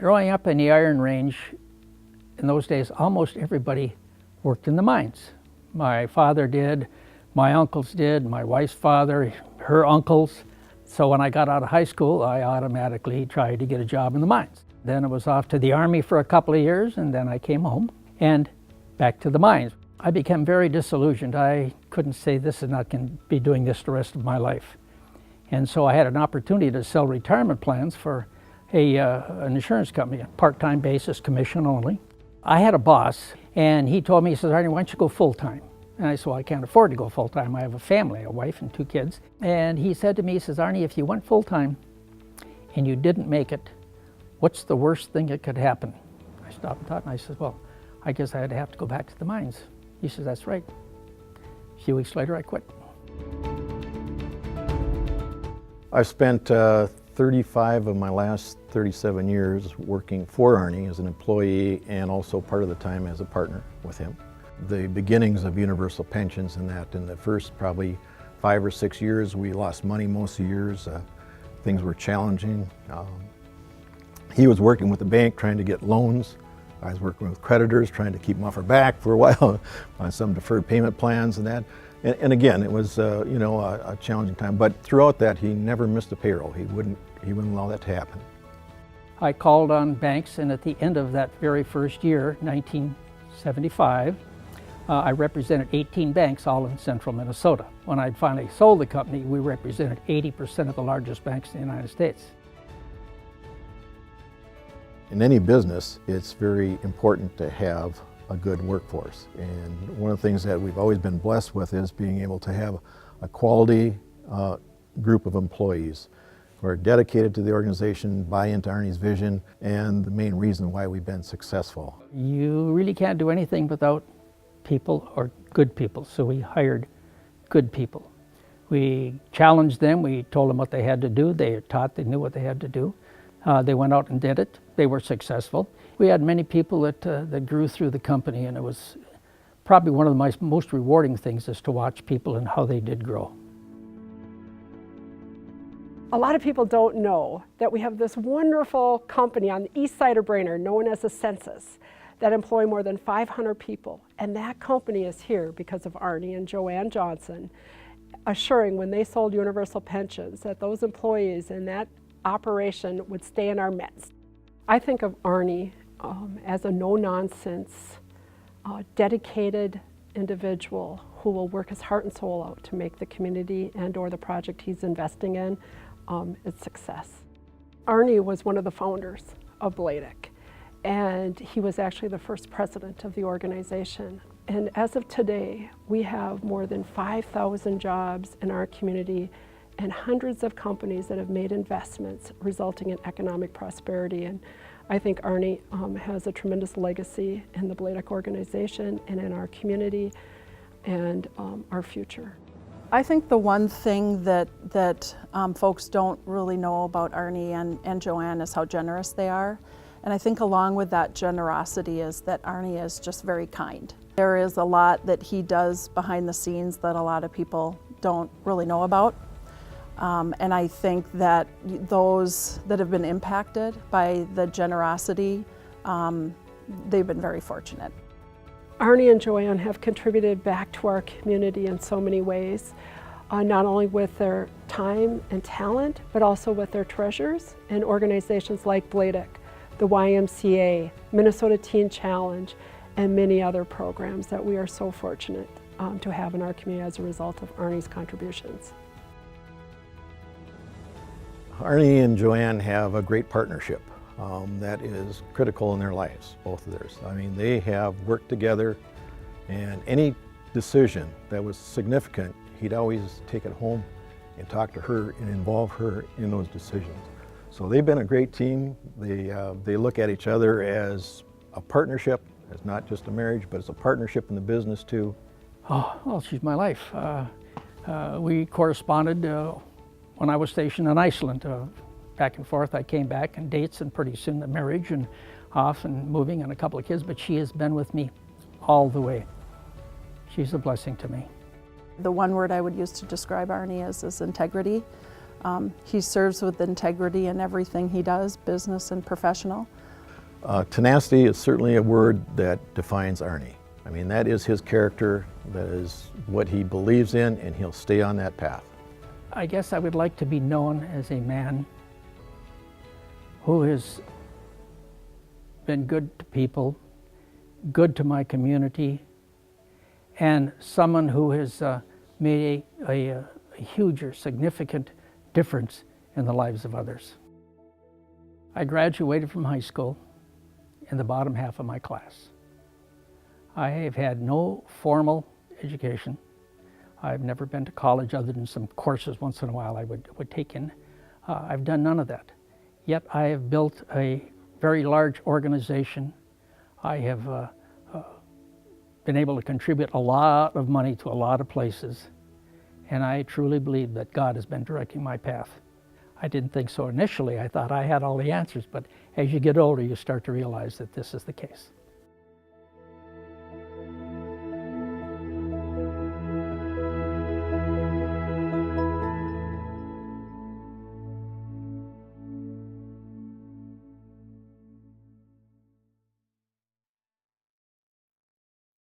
Growing up in the Iron Range, in those days, almost everybody worked in the mines. My father did, my uncles did, my wife's father, her uncles. So when I got out of high school, I automatically tried to get a job in the mines. Then it was off to the Army for a couple of years, and then I came home and back to the mines. I became very disillusioned. I couldn't say this is not going to be doing this the rest of my life. And so I had an opportunity to sell retirement plans for an insurance company, a part-time basis, commission only. I had a boss, and he told me, he says, Arnie, why don't you go full-time? And I said, well, I can't afford to go full-time. I have a family, a wife and 2 kids. And he said to me, he says, Arnie, if you went full-time and you didn't make it, what's the worst thing that could happen? I stopped and thought, and I said, well, I guess I'd have to go back to the mines. He says, that's right. A few weeks later, I quit. I've spent 35 of my last 37 years working for Arnie as an employee and also part of the time as a partner with him. The beginnings of universal pensions and that, in the first probably 5 or 6 years, we lost money most of the years. Things were challenging. He was working with the bank trying to get loans. I was working with creditors trying to keep them off our back for a while on some deferred payment plans and that. And again, it was a challenging time. But throughout that, he never missed a payroll. He wouldn't allow that to happen. I called on banks, and at the end of that very first year, 1975, I represented 18 banks, all in central Minnesota. When I'd finally sold the company, we represented 80% of the largest banks in the United States. In any business, it's very important to have a good workforce. And one of the things that we've always been blessed with is being able to have a quality group of employees who are dedicated to the organization, buy into Arnie's vision, and the main reason why we've been successful. You really can't do anything without people or good people, so we hired good people. We challenged them, we told them what they had to do, they were taught, they knew what they had to do. They went out and did it, they were successful. We had many people that grew through the company, and it was probably one of the most rewarding things is to watch people and how they did grow. A lot of people don't know that we have this wonderful company on the east side of Brainerd known as the Census that employ more than 500 people. And that company is here because of Arnie and Joanne Johnson, assuring when they sold universal pensions that those employees in that operation would stay in our midst. I think of Arnie as a no-nonsense, dedicated individual who will work his heart and soul out to make the community and or the project he's investing in its success. Arnie was one of the founders of Bladek, and he was actually the first president of the organization. And as of today, we have more than 5,000 jobs in our community and hundreds of companies that have made investments resulting in economic prosperity. And I think Arnie has a tremendous legacy in the Bladek organization and in our community and our future. I think the one thing that folks don't really know about Arnie and Joanne is how generous they are. And I think along with that generosity is that Arnie is just very kind. There is a lot that he does behind the scenes that a lot of people don't really know about. And I think that those that have been impacted by the generosity, they've been very fortunate. Arnie and Joanne have contributed back to our community in so many ways, not only with their time and talent, but also with their treasures in organizations like Bladek, the YMCA, Minnesota Teen Challenge, and many other programs that we are so fortunate to have in our community as a result of Arnie's contributions. Arnie and Joanne have a great partnership that is critical in their lives, both of theirs. I mean, they have worked together, and any decision that was significant, he'd always take it home and talk to her and involve her in those decisions. So they've been a great team. They look at each other as a partnership, as not just a marriage, but as a partnership in the business too. Oh, well, she's my life. We corresponded when I was stationed in Iceland. Back and forth, I came back, and dates, and pretty soon the marriage, and off and moving, and a couple of kids, but she has been with me all the way. She's a blessing to me. The one word I would use to describe Arnie is integrity. He serves with integrity in everything he does, business and professional. Tenacity is certainly a word that defines Arnie. I mean, that is his character, that is what he believes in, and he'll stay on that path. I guess I would like to be known as a man who has been good to people, good to my community, and someone who has made a huge or significant difference in the lives of others. I graduated from high school in the bottom half of my class. I have had no formal education. I've never been to college other than some courses once in a while I would take in. I've done none of that. Yet I have built a very large organization. I have been able to contribute a lot of money to a lot of places, and I truly believe that God has been directing my path. I didn't think so initially. I thought I had all the answers, but as you get older, you start to realize that this is the case.